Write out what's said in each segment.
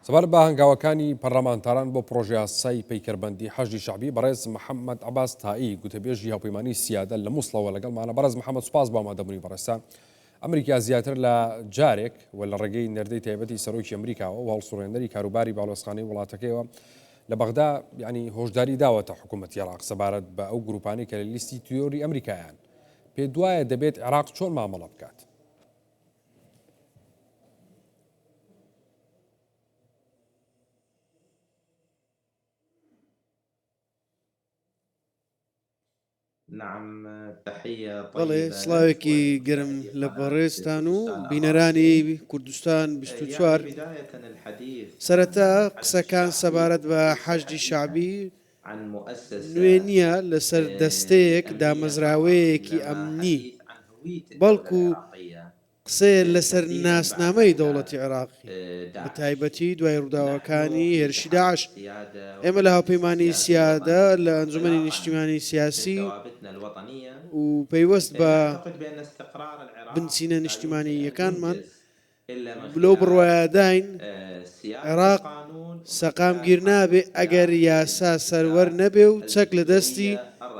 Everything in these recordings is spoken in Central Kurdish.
سەبارەت بە هەنگاوەکانی پەرلەمانتاران بۆ پرۆژە یاسای پەیکەربەندی حەشی شەعبی بەڕێز محەممەد عەباس تایی گوتەبێژی هاوپەیمانی سیادە لە مووسڵەوە لەگەڵمانە. بەڕێز محەممەد سوپاس بۆ ئامادەبوونی بەڕێستا. ئەمریکا زیاتر لە جارێک و لە ڕێگەی نەردەی تایبەتی سەرۆکی ئەمریکاوە و هەڵسوڕێنەری کاروباری باڵۆسخانەی وڵاتەکەیەوە لە بەغدا ینی هۆشداری داوەتە حکوومەتی عێراق سەبارەت بە ئەو گروپانی کە لە لیستی تیۆری ئەمریکایان. پێ دوایە دەبێت عێراق چۆن مامەڵە بکات؟ بەڵێ سڵاوێکی گەرم لە بەڕێستان و بینەرانی کوردستان 24. سەرەتا قسەکان سەبارەت بە حەشدی شەعبی نوێ نییە لەسەر دەستەیەک دامەزراوەیەکی ئەمنی، بەڵکو قسەیە لەسەر ناسنامەی دەوڵەتی عێراقی بە تایبەتی دوای ڕووداوەکانی هێرشی داعش. ئێمە لە هاوپەیمانی سیادە لە ئەنجومەنی نیشتیمانی سیاسی و پەیوەست بە بنچینە نیشتیمانیەکانمان لەو بڕوایەداین عێراق سەقامگیر نابێ ئەگەر یاسا سەروەر نەبێ و چەک لە دەستی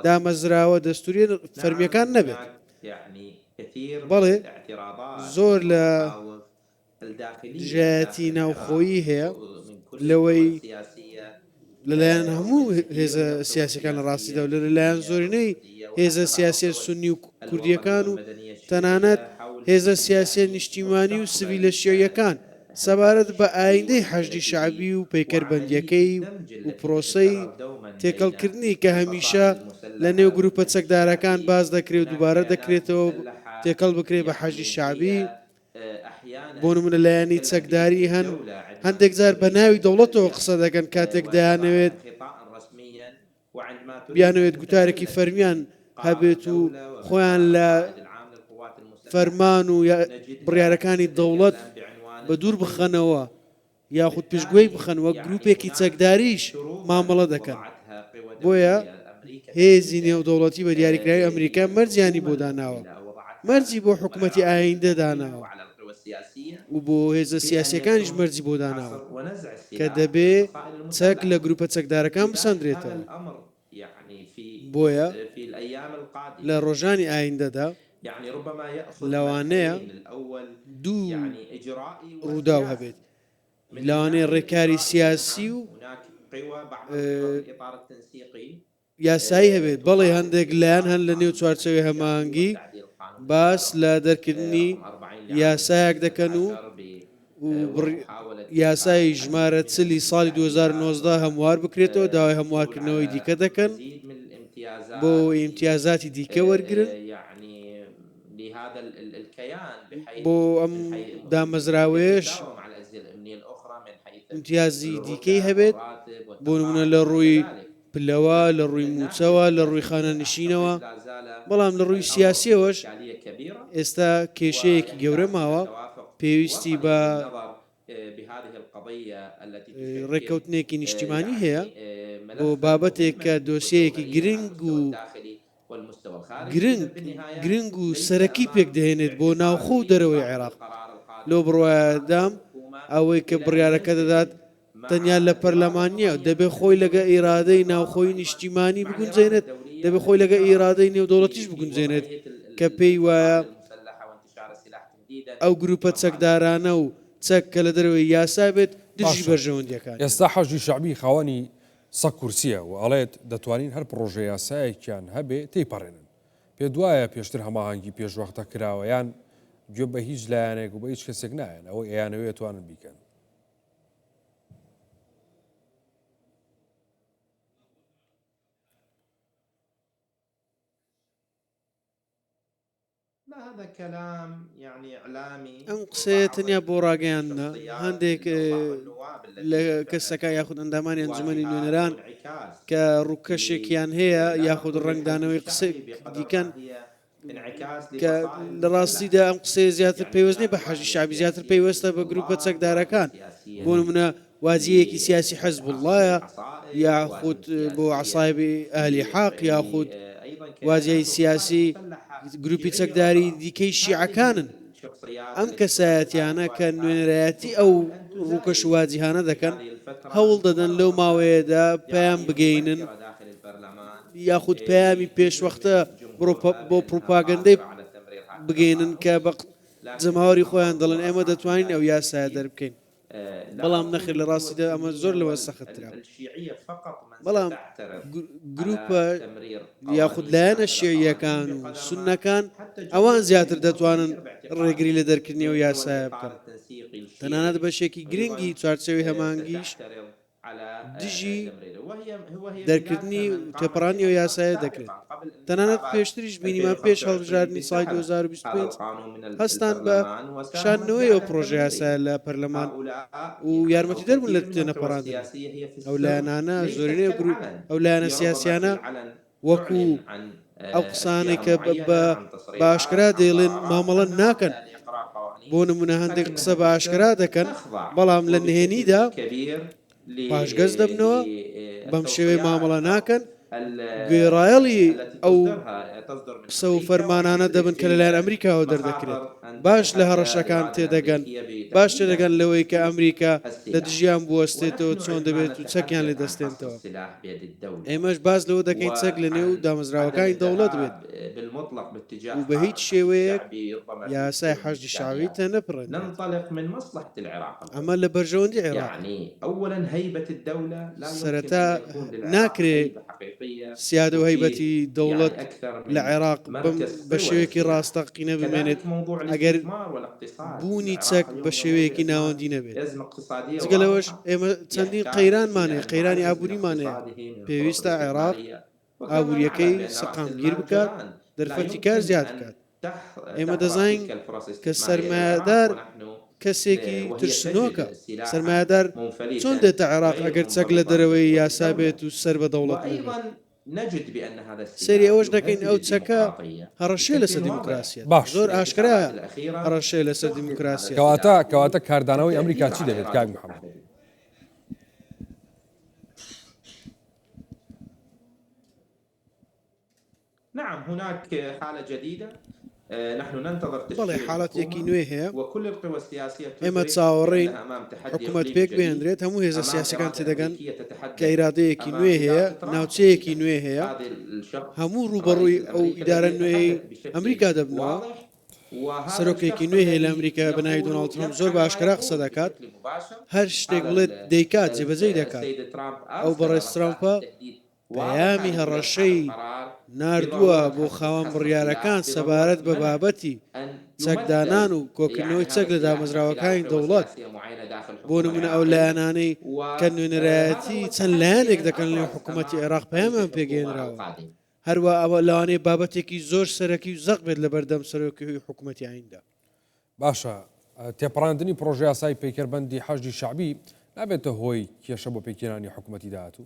دامەزراوە دەستوری فەرمیەکان نەبێت. بەڵێ زۆر لە دژایەتی ناوخۆیی هەیە لەوەی لەلایەن هەموو هێزە سیاسەکان لە ڕاستیدا و لەلایەن زۆرینەی هێزە سیاسە سونی و کوردیەکان و تەنانەت هێزە سیاسە نیشتیمانی و سڤیلە شیعیەکان سەبارەت بە ئایندەی حەشدی شەعبی و پەیکەربەندیەکەی و پرۆسەی تێکەڵکردنی کە هەمیشە لە نێو گروپە چەکدارەکان باز دەکرێت و دووبارە دەکرێتەوە تێکەڵ بکرێت بە حەشدی شەعبی. بۆ نمونە لایەنی چەکداری هەندێک جار بە ناوی دەوڵەتەوە قسە دەکەن کاتێک دەیانەوێت بیانەوێت گوتارێکی فەرمیان هەبێت و خۆیان لە فەرمان و بڕیارەکانی دەوڵەت بە دوور بخەنەوە یاخود پێشگوێی بخەنەوە گروپێکی چەکداریش مامەڵە دەکەن. بۆیە هێزی نێودەوڵەتی بە دیاریکراوی ئەمریکا مەرجیانی بۆ داناوە، مەرجی بۆ حکوومەتی ئایندە داناوە و بۆ هێزە سیاسیەکانیش مەرجی بۆ داناوە کە دەبێ چەک لە گروپە چەکدارەکان بسەندرێتەوە. بۆیە لە ڕۆژانی ئایندەدا لەوانەیە دوو ڕووداو هەبێت، لەوانەیە ڕێکاری سیاسی و یاسایی هەبێت. بەڵێ هەندێک لایەن هەن لە نێو چوارچەوەی هەماهەنگی باس لە دەرکردنی یاسایەک دەکەن و یاسای ژمارە چلی ساڵی 2019 هەموار بکرێتەوە، داوای هەموارکردنەوەی دیکە دەکەن بۆ ئیمتیازاتی دیکە وەرگرن بۆ ئەم دامەزراوێش ئیمتیازی دیکەی هەبێت، بۆ نمونە لە ڕووی پلەوە، لە ڕووی موچەوە، لە ڕووی خانەنشینەوە. بەڵام لە ڕووی سیاسیەوەش ئێستا کێشەیەکی گەورە ماوە پێویستی بە ڕێککەوتنێکی نیشتیمانی هەیە بۆ بابەتێک کە دۆسیەیەکی گرنگ و سەرەکی پێک دەهێنێت بۆ ناوخۆ و دەرەوەی عێراق. لەو بڕوایەدام ئەوەی کە بڕیارەکە دەدات تەنیا لە پەرلەمانیە دەبێ خۆی لەگە ئیرادەی ناوخۆی نیشتیمانی بگونجێنێت، دەبێ خۆی لەگە ئیرادەی نێودەوڵەتیش بگونجێنێت کە پێی وایە ئەو گروپە چەکدارانە و چەک کە لە دەرەوەی یاسا بێت دژی بەرژەوەندیەکان. ئێستا حەشدی شەعبی خاوەنی سەد کورسیە و ئەڵێت دەتوانین هەر پرۆژە یاسایەکیان هەبێ تێیپەڕێنن. پێ دوایە پێشتر هەماهەنگی پێشوەختە کراوەیان گوێ بە هیچ لایەنێک و بە هیچ کەسێک نایەن ئەوەی ئەیانەوێت توانن بیکەن. ئەم قسەیە تەنیا بۆ ڕاگەیاندە هەندێک لە کەسەکە یاخود ئەندامانی ئەنجومەنی نوێنەران کە ڕووکەشێکیان هەیە یاخود ڕنگدانەوەی قسە دیکەن کە لە ڕاستیدا ئەم قسەیە زیاتر پێوەست نیە بە حەشدی شەعبی، زیاتر پێوەستە بە گروپە چەکدارەکان. بۆ نمونە وازیەکی سیاسی حەزب وڵایە یاخود بۆ عەسایبی ئەهلی حەق یاخود وازیای سیاسی گروپی چەکداری دیکەی شیعەکانن. ئەم کەسایەتیانە کە نوێنەرایەتی ئەو ڕووکەش واجیهانە دەکەن هەوڵ دەدەن لەو ماوەیەدا پێیان بگەینن یاخود پەیامی پێشوەختە بۆ پروپاگەندەی بگەینن کە بە جەماوەری خۆیان دەڵێن ئێمە دەتوانین ئەو یاسایە دەربکەین بەڵام نەخێر لە ڕاستیدا ئەمە زۆر لەوە سەختترا بەڵام گروپە یاخود لایەنە شێعیەکان و سوننەکان ئەوان زیاتر دەتوانن ڕێگری لە دەرکردنی و یاسایە بکەن تەنانەت بەشێکی گرنگی چوارچەوەی هەمانگیش دژی دەرکردنی تێپەڕانی و یاسایە دەکرێت تەنانەت پێشتریش بینیمان پێش هەڵبژاردننی ساڵی 2025 هەستان بە شاننەوەی ئەو پرۆژە یاسایە لە پەرلەمان و یارمەتی دەربوون لە تێنەپەڕاندن ئەو لایەنانە زۆرینەی گروپ ئەو لایەنە سیاسیانە وەکو ئەو قسانەی کە بە ئاشکرا دەیڵێن مامەڵە ناکەن بۆ نمونە هەندێک قسە بە ئاشکرا دەکەن بەڵام لە نهێنیدا پاشگەز دەبنەوە بەم شێوەی مامەڵە ناکەن گوێڕایەڵی ئەو قسە و فەرمانانە دەبن کە لەلایەن ئەمریکاوە دەردەکرێت باش لە هەڕەشەکان تێدەگەن باش تێدەگەن لەوەی کە ئەمریکا لە دژیان بوەستێتەوە چۆن دەبێت و چەکیان لێ دەستێنەوە ئێمەش باز لەوە دەکەین چەک لە نێو دامەزراوەکانی دەوڵەت بێت و بە هیچ شێوەیەک یاسای حەشدی شاوی تەنەپڕێت ئەمە لە بەرژەوەندی عێراق سەرەتا ناکرێت سیادە و هەیبەتی دەوڵەت لە عێراق بە شێوەیەکی ڕاستەقینە بمێنێت ئەگەر بوونی چەک بە شێوەیەکی ناوەندی نەبێت جگەلەوەش ئێمە چەندین قەیرانمانەیە قەیرانی ئابووریمانەیە پێویستە عێراق ئابوووریەکەی سەقامگیر بکات دەرفەتی کار زیاد بکات ئێمە دەزانین کە سەرمایه‌دار کەسێکی ترسنۆکە سەرمایه‌دار چۆن دێتە عێراق ئەگەر چەک لە دەرەوەی یاسا بێت و سەر بە دەوڵەت سەری ئەوەش دەکەین ئەو چەکە هەڕەشێ لەسەر دیموکراسیە زۆر ئاشکرایە هەڕەشێ لەسەر دیموکراسیە کەواتە کاردانەوەی ئەمریکا چی دەبێت کاک محەممەد نعم هناك حالة جديدة بەڵێ حاڵەتێکی نوێ هەیە ئێمە چاوەڕێین حکوومەت پێک بێنرێت هەموو هێزە سیاسەکان تێدەگەن کە ئیرادەیەکی نوێ هەیە ناوچەیەکی نوێ هەیە هەموو ڕوبەڕووی ئەو ئیدارە نوێی ئەمریکا دەبنەوە سەرۆکێکی نوێ هەیە لە ئەمریکا بە ناوی دۆناڵد ترامپ زۆر بە ئاشکرا قسە دەکات هەر شتێک بڵێت دەیکات جێبەجێی دەکات ئەو بەڕێز ترامپە پەیامی هەڕەشەی ناردووە بۆ خاوەن بڕیارەکان سەبارەت بە بابەتی چەکدانان و کۆکردنەوەی چەک لە دامەزراوەکانی دەوڵەت بۆ نمونە ئەو لایەنانەی کە نوێنەرایەتی چەند لایەنێک دەکەن لە حکوومەتی عێراق پەیامیان پێگەێنراوە هەروە ئەوە لەوانەیە بابەتێکی زۆر سەرەکی و زەق بێت لە بەردەم سەرۆکی حکوومەتی ئایندا باشە تێپەڕاندنی پرۆژه یاسای پەیکەربەندی حەشدی شەعبی نابێتە هۆی کێشە بۆ پێکێنانی حکوومەتی داهاتوو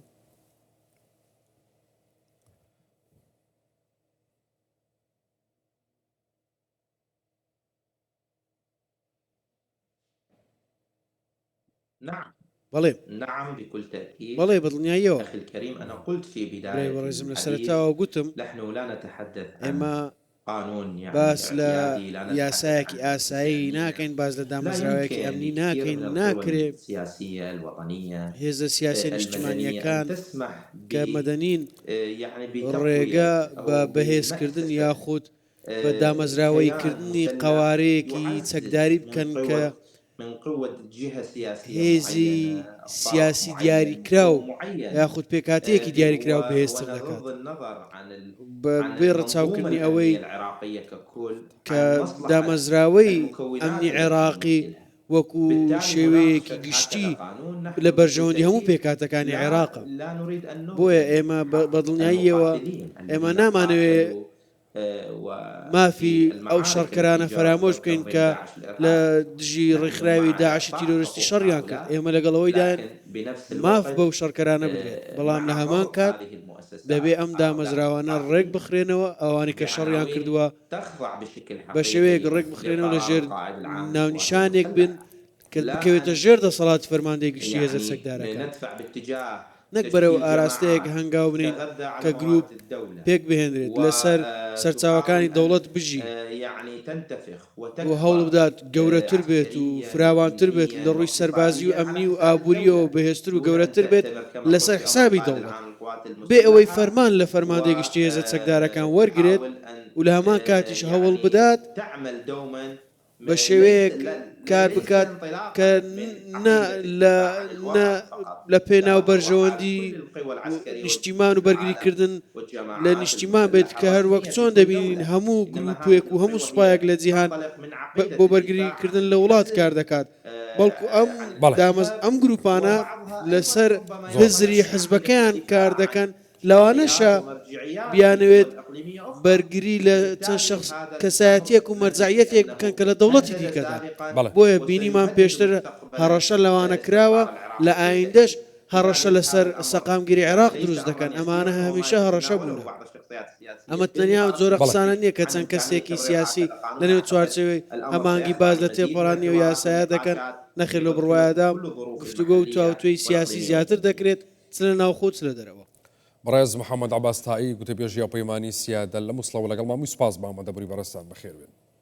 نعم بەڵێ نعم بكل تأكيد بەڵێ بەدڵنیاییەوە أخي الكريم أنا قلت في بداية بەڕێزم لە سەرەتاوە گوتم نحن لا نتحدث ئێمە قانون باس لە یاسایەکی ئاسایی ناکەین باز لە دامەزراوەیەکی ئەمنی ناکەین ناکرێت هێزە سیاسی نیشتیمانیەکان کە مەدەنین ڕێگە بە بەهێزکردن یاخود بە دامەزراوەیکردنی قەوارەیەکی چەکداری بکەن کە هێزی سیاسی دیاریکراو یاخود پێکاتەیەکی دیاریکراو بەهێزتر دەکات بێ ڕەچاوکردنی ئەوەی کە دامەزراوەی ئەمنی عێراقی وەکو شێوەیەکی گشتی لە بەرژەوەندی هەموو پێکاتەکانی عێراقە بۆیە ئێمە بەدڵنیاییەوە ئێمە نامانەوێت مافی ئەو شەڕکەرانە فرامۆش بکەین کە لە دژی ڕێکخراوی داعشی تیرۆریستی شەڕیان کرد ئێمە لەگەڵەوەیدایان ماف بەو شەڕکەرانە بدرێت بەڵام لە هەمان کات دەبێ ئەم دامەزراوانە ڕێک بخرێنەوە ئەوانی کە شەڕیان کردووە بە شێوەیەک ڕێک بخرێنەوە لە ژێر ناونیشانێک بن کە بکەوێتە ژێر دەسەڵاتی فەرماندەی گشتی هێزە چەکدارەکان نەک بەرەو ئاراستەیەک هەنگاو بنین تغذى على کە گروپ موارد الدولة پێک بهێنرێت لەسەر سەرچاوەکانی دەوڵەت بژی يعني تنتفخ و هەوڵ بدات گەورەتر بێت و فراوانتر بێت لە ڕووی سەربازی و ئەمنی و ئابووریەوە بەهێزتر و گەورەتر بێت لەسەر حسابی دەوڵەت بێ ئەوەی فەرمان لە فەرماندەیگشتی هێزە چەکدارەکان وەرگێت و لە هەمان کاتیش هەوڵ بدات بە شێوەیەک کار بکات کە لە پێناو بەرژەوەندی نیشتیمان و بەرگریکردن لە نیشتیمان بێت کە هەر وەک چۆن دەبینین هەموو گروپێک و هەموو سوپایەک لە جیهان بۆ بەرگریکردن لە وڵات کار دەکات بەڵکو ئەم گروپانە لەسەر هزری حزبەکەیان کار دەکەن لەوانەشە بیانوێت بەرگری لە چەند شخص کەسایەتیەک و مەرجعیەتێک بکەن کە لە دەوڵەتی دیکەدا بۆیە بینیمان پێشتر هەڕەشە لەوانە کراوە لە ئایندەش هەڕەشە لەسەر سەقامگیری عێراق دروست دەکەن ئەمانە هەمیشە هەڕەشە بوون ئەمە تەنیا جۆرە قسانە نییە کە چەند کەسێکی سیاسی لەنێو چوارچەوەی هەمانگی باز لە تێپەڕانی و یاسایە دەکەن نەخێر لە بڕواایەدا گفتوگۆ و تواوتوی سیاسی زیاتر دەکرێت چ لە ناوخۆ چ لە دەرەوە. بەڕێز محەممەد عەباس تائی گوتەبێژی پەیمانی سیادە لە مووسڵەوە لەگەڵ مامی سوپاس بە ئامادەبووری بەڕێستان بەخێر بێن.